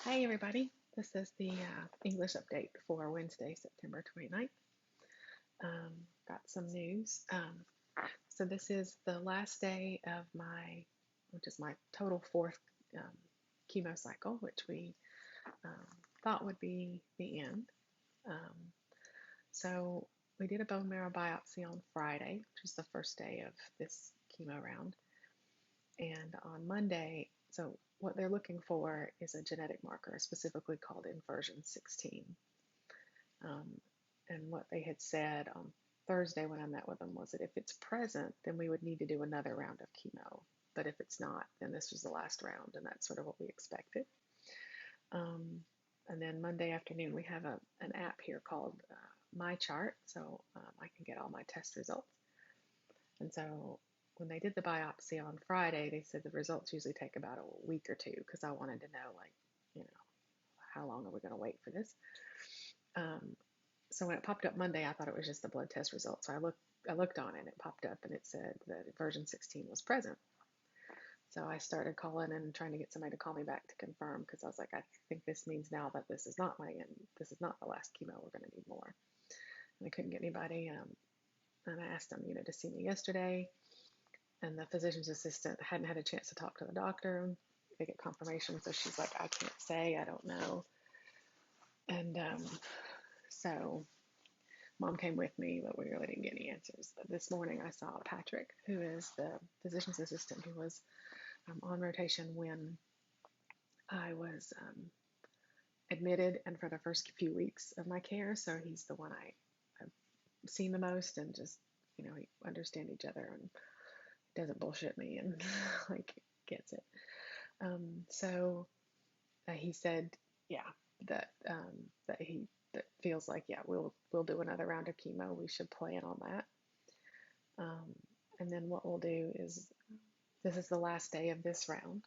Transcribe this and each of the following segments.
Hey everybody, this is the English update for Wednesday, September 29th. Got some news. So this is the last day of which is my total fourth um, chemo cycle, which we um, thought would be the end. Um, so we did a bone marrow biopsy on Friday, which was the first day of this chemo round. And on Monday, so what they're looking for is a genetic marker, specifically called inversion 16. Um, and what they had said on Thursday when I met with them was that if it's present, then we would need to do another round of chemo. But if it's not, then this was the last round, and that's sort of what we expected. And then Monday afternoon, we have an app here called My Chart, so I can get all my test results. And so when they did the biopsy on Friday, they said the results usually take about a week or two because I wanted to know, like, you know, how long are we going to wait for this? So when it popped up Monday, I thought it was just the blood test result. So I looked on it, and it popped up, and it said that version 16 was present. So I started calling and trying to get somebody to call me back to confirm because I was like, I think this means now that this is not my end. This is not the last chemo. We're going to need more. And I couldn't get anybody. And I asked them, to see me yesterday. And the physician's assistant hadn't had a chance to talk to the doctor. They get confirmation. So she's like, I can't say. I don't know. And so Mom came with me, but we really didn't get any answers. But this morning I saw Patrick, who is the physician's assistant, who was on rotation when I was admitted and for the first few weeks of my care. So he's the one I've seen the most, and just, we understand each other and doesn't bullshit me and like gets it. So he said, yeah, that he that feels like, yeah, we'll do another round of chemo. We should plan on that. And then what we'll do is, this is the last day of this round.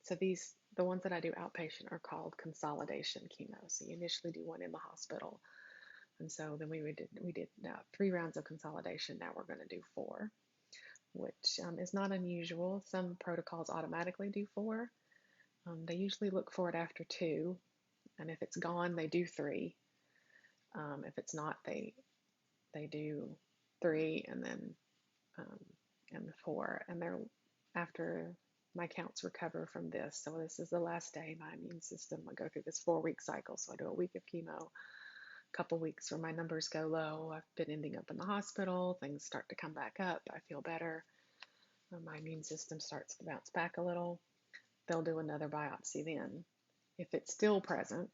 So the ones that I do outpatient are called consolidation chemo. So you initially do one in the hospital, and so then we did 3 rounds of consolidation. Now we're going to do 4, which is not unusual. Some protocols automatically do 4. They usually look for it after 2, and if it's gone, they do 3. If it's not, they do 3 and then and 4, and they're after my counts recover from this. So this is the last day. My immune system, I go through this 4-week cycle. So I do a week of chemo, a couple weeks where my numbers go low. I've been ending up in the hospital. Things start to come back up. I feel better. My immune system starts to bounce back a little. They'll do another biopsy then. If it's still present,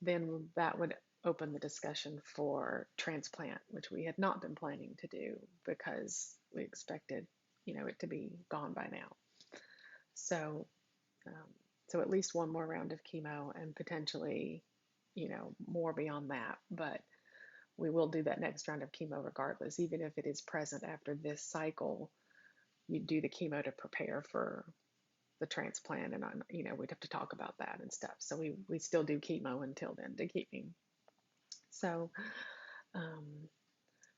then that would open the discussion for transplant, which we had not been planning to do because we expected, it to be gone by now. So, so at least one more round of chemo and potentially, more beyond that. But we will do that next round of chemo regardless, even if it is present after this cycle. You do the chemo to prepare for the transplant, and we'd have to talk about that and stuff. So we still do chemo until then to keep me. So,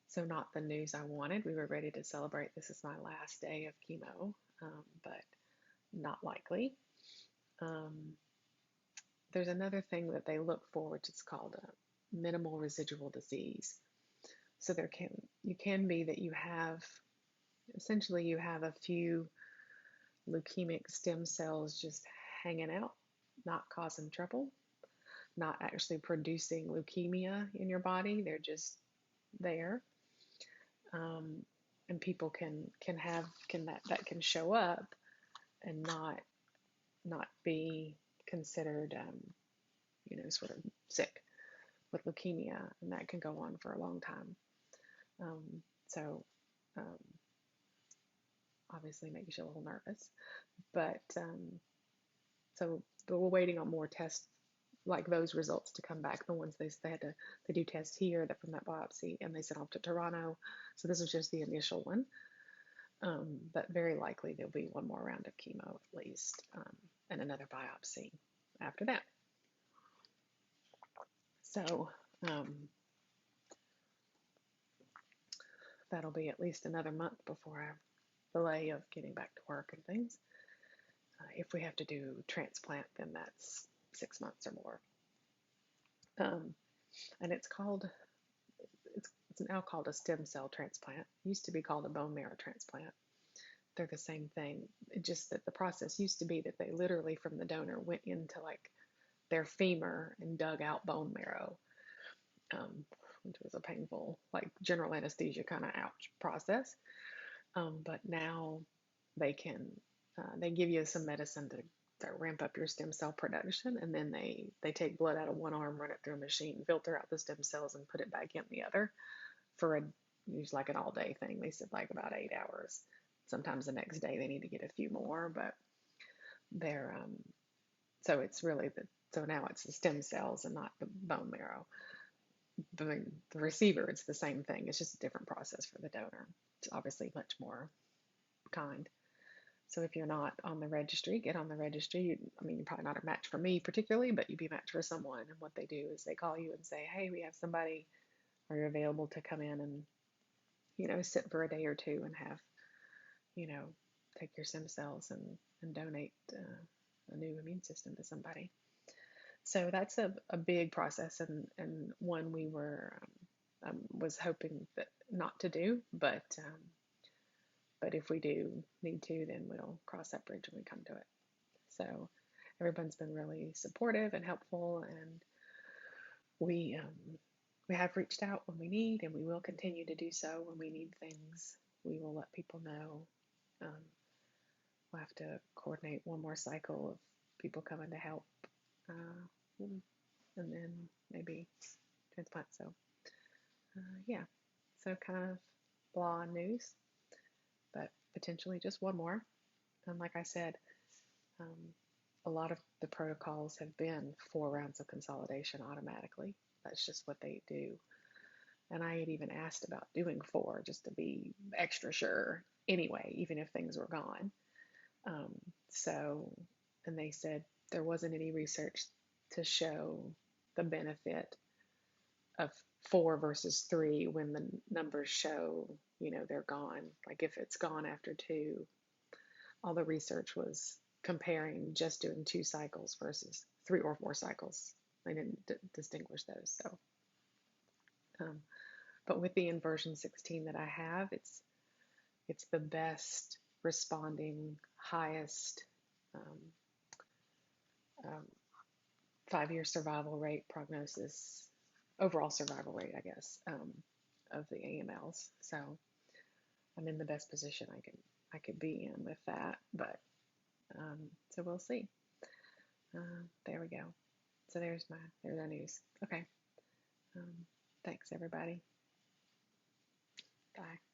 so not the news I wanted. We were ready to celebrate. This is my last day of chemo, but not likely. There's another thing that they look for, which is called a minimal residual disease. So you can be that you have a few leukemic stem cells just hanging out, not causing trouble, not actually producing leukemia in your body. They're just there. And people can show up and not be considered, sort of sick with leukemia, and that can go on for a long time. So obviously makes you a little nervous, but we're waiting on more tests like those results to come back. The ones they do tests here from that biopsy, and they sent off to Toronto. So this is just the initial one. But very likely there'll be one more round of chemo at least, and another biopsy after that. So that'll be at least another month before I delay of getting back to work and things. If we have to do transplant, then that's 6 months or more. Um, and it's now called a stem cell transplant. It used to be called a bone marrow transplant. They're the same thing. It just that the process used to be that they literally from the donor went into like their femur and dug out bone marrow, um, which was a painful, like general anesthesia kind of ouch process. But now they can, they give you some medicine to ramp up your stem cell production, and then they take blood out of one arm, run it through a machine, filter out the stem cells, and put it back in the other for a usually like an all day thing. They said like about 8 hours. Sometimes the next day they need to get a few more, but they're so it's really so now it's the stem cells and not the bone marrow. The receiver, it's the same thing. It's just a different process for the donor. It's obviously much more kind. So if you're not on the registry, get on the registry. I mean, you're probably not a match for me particularly, but you'd be a match for someone. And what they do is they call you and say, hey, we have somebody. Are you available to come in and, sit for a day or two and have, you know, take your stem cells and donate a new immune system to somebody. So that's a big process and one we was hoping that not to do, but if we do need to, then we'll cross that bridge when we come to it. So everyone's been really supportive and helpful, and we have reached out when we need, and we will continue to do so when we need things. We will let people know. We'll have to coordinate one more cycle of people coming to help, and then maybe transplant. So yeah, so kind of blah news, but potentially just one more. And like I said, a lot of the protocols have been 4 rounds of consolidation automatically. That's just what they do. And I had even asked about doing 4 just to be extra sure anyway, even if things were gone. So, and they said there wasn't any research to show the benefit of 4 versus 3 when the numbers show, they're gone. Like if it's gone after 2, all the research was comparing just doing 2 cycles versus 3 or 4 cycles. They didn't distinguish those. So, but with the inversion 16 that I have, it's the best responding, highest um, 5-year survival rate, prognosis, overall survival rate, I guess, of the AMLs. So I'm in the best position I could be in with that. But so we'll see. There we go. So there's our news. Okay. Thanks everybody. Bye.